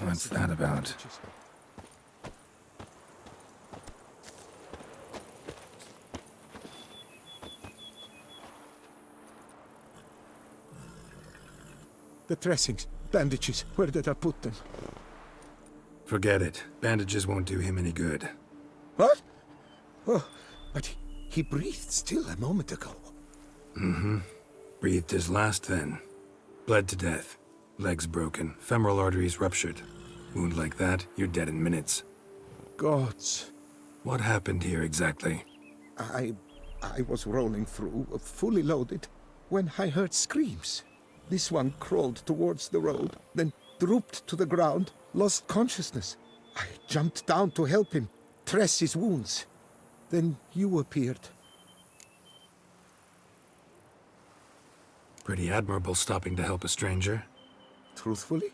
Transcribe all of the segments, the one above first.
What's that about? The dressings, bandages, where did I put them? Forget it. Bandages won't do him any good. What? Oh, but he breathed still a moment ago. Mm-hmm. Breathed his last then. Bled to death. Legs broken, femoral arteries ruptured. Wound like that, you're dead in minutes. Gods. What happened here exactly? I was rolling through, fully loaded, when I heard screams. This one crawled towards the road, then drooped to the ground, lost consciousness. I jumped down to help him, dress his wounds. Then you appeared. Pretty admirable stopping to help a stranger. Truthfully,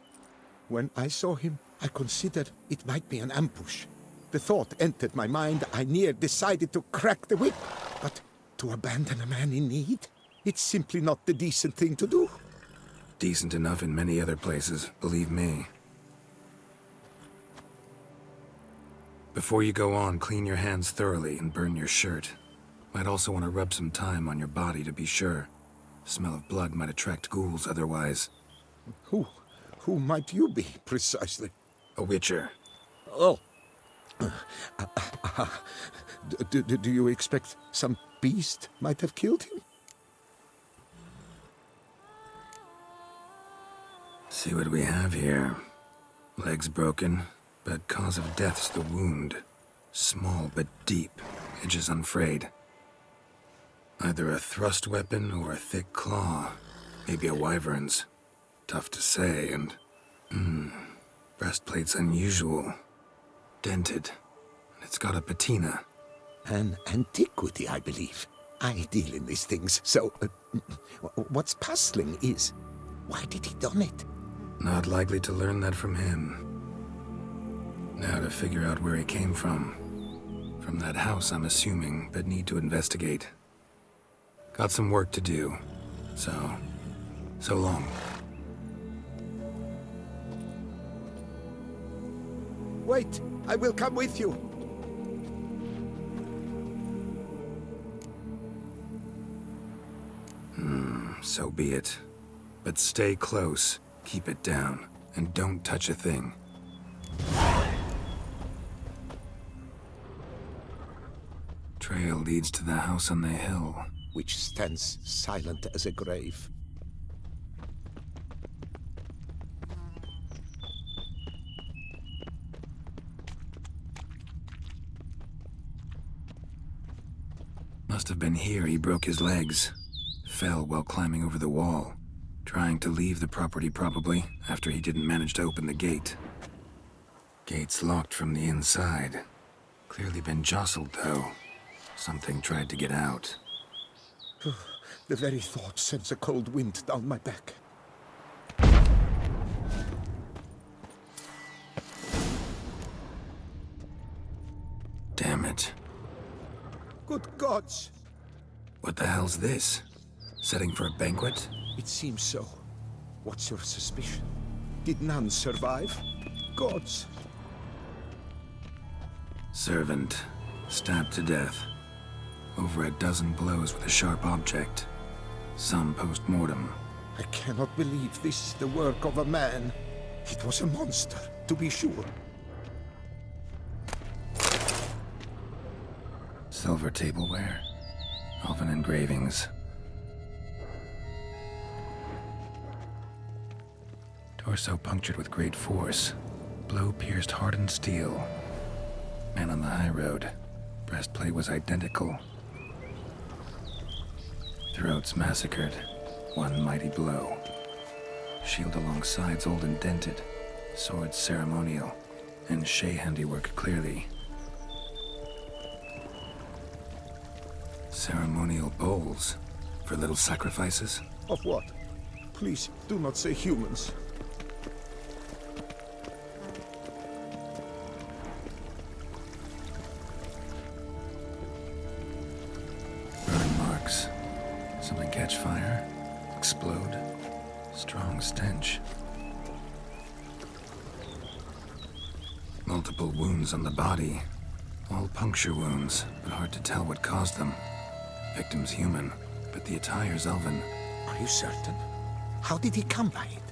when I saw him, I considered it might be an ambush. The thought entered my mind, I near decided to crack the whip. But to abandon a man in need? It's simply not the decent thing to do. Decent enough in many other places, believe me. Before you go on, clean your hands thoroughly and burn your shirt. Might also want to rub some time on your body to be sure. Smell of blood might attract ghouls otherwise. Who might you be, precisely? A witcher. Oh. Do you expect some beast might have killed him? See what we have here. Legs broken, but cause of death's the wound. Small but deep, edges unfrayed. Either a thrust weapon or a thick claw. Maybe a wyvern's. Tough to say, and... breastplate's unusual. Dented. And it's got a patina. An antiquity, I believe. I deal in these things, so... what's puzzling is... why did he don it? Not likely to learn that from him. Now to figure out where he came from. From that house, I'm assuming, but need to investigate. Got some work to do. So long. Wait, I will come with you. So be it. But stay close, keep it down, and don't touch a thing. Trail leads to the house on the hill. Which stands silent as a grave. Must have been here he broke his legs. Fell while climbing over the wall. Trying to leave the property probably, after he didn't manage to open the gate. Gate's locked from the inside. Clearly been jostled though. Something tried to get out. The very thought sends a cold wind down my back. Damn it. Good gods! What the hell's this? Setting for a banquet? It seems so. What's your suspicion? Did none survive? Gods! Servant. Stabbed to death. Over a dozen blows with a sharp object. Some post-mortem. I cannot believe this is the work of a man. It was a monster, to be sure. Silver tableware. Elven engravings. Torso punctured with great force. Blow pierced hardened steel. Man on the high road. Breastplate was identical. Throats massacred. One mighty blow. Shield along sides old and dented. Swords ceremonial. And Shea handiwork clearly. Ceremonial bowls. For little sacrifices? Of what? Please, do not say humans. Burn marks. Something catch fire? Explode? Strong stench. Multiple wounds on the body. All puncture wounds, but hard to tell what caused them. Victim's human, but the attire's elven. Are you certain? How did he come by it?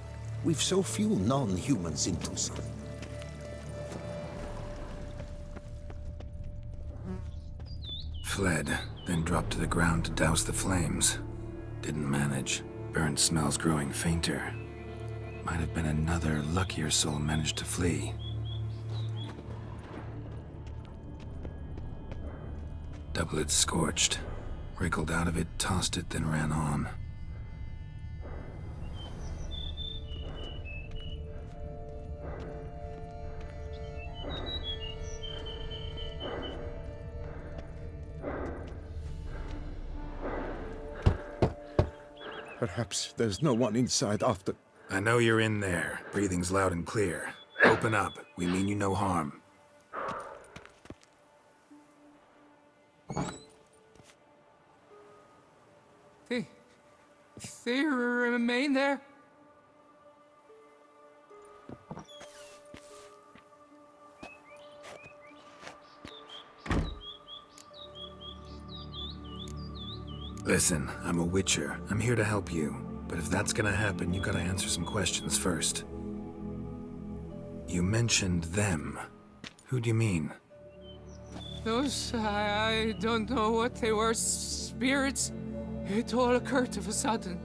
We've so few non-humans in Tucson. Fled, then dropped to the ground to douse the flames. Didn't manage. Burnt smells growing fainter. Might have been another luckier soul managed to flee. Doublet scorched. Wriggled out of it, tossed it, then ran on. Perhaps there's no one inside after... I know you're in there. Breathing's loud and clear. Open up. We mean you no harm. They remain there? Listen, I'm a witcher. I'm here to help you. But if that's gonna happen, you gotta answer some questions first. You mentioned them. Who do you mean? Those, I don't know what they were. Spirits. It all occurred of a sudden.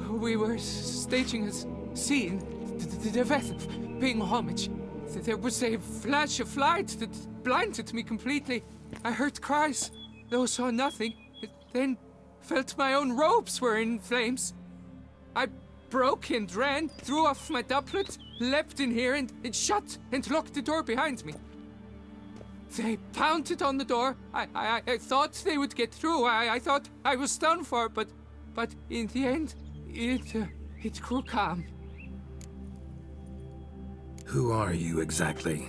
We were staging a scene, the death of paying homage. There was a flash of light that blinded me completely. I heard cries, though saw nothing. Then felt my own robes were in flames. I broke and ran, threw off my doublet, leapt in here and shut and locked the door behind me. They pounded on the door. I thought they would get through. I thought I was done for, but in the end, it grew calm. Who are you exactly?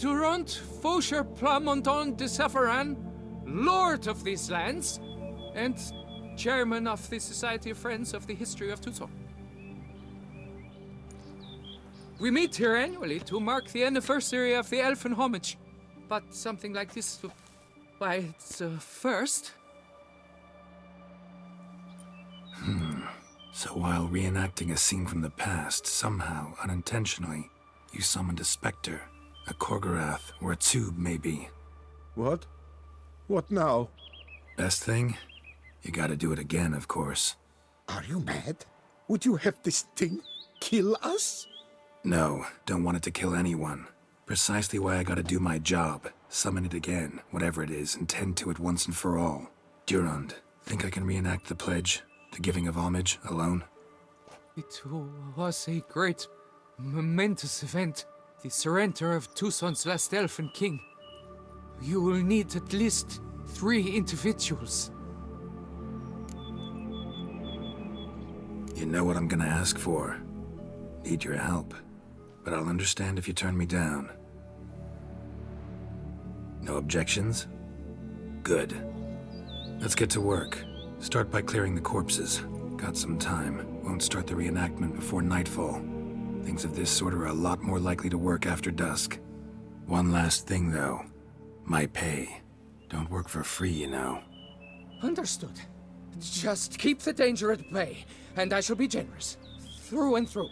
Durant Faucher Plamondon de Savarin, Lord of these lands, and Chairman of the Society of Friends of the History of Tucson. We meet here annually to mark the anniversary of the Elfin Homage. But something like this, why, it's a first. So while reenacting a scene from the past, somehow, unintentionally, you summoned a specter, a Korgorath, or a tube, maybe. What? What now? Best thing? You gotta do it again, of course. Are you mad? Would you have this thing kill us? No, don't want it to kill anyone. Precisely why I gotta do my job. Summon it again, whatever it is, and tend to it once and for all. Durand, think I can reenact the pledge? The giving of homage, alone? It was a great, momentous event. The surrender of Tucson's last elfin king. You will need at least 3 individuals. You know what I'm gonna ask for. Need your help. But I'll understand if you turn me down. No objections? Good. Let's get to work. Start by clearing the corpses. Got some time. Won't start the reenactment before nightfall. Things of this sort are a lot more likely to work after dusk. One last thing, though. My pay. Don't work for free, you know. Understood. Just keep the danger at bay, and I shall be generous. Through and through.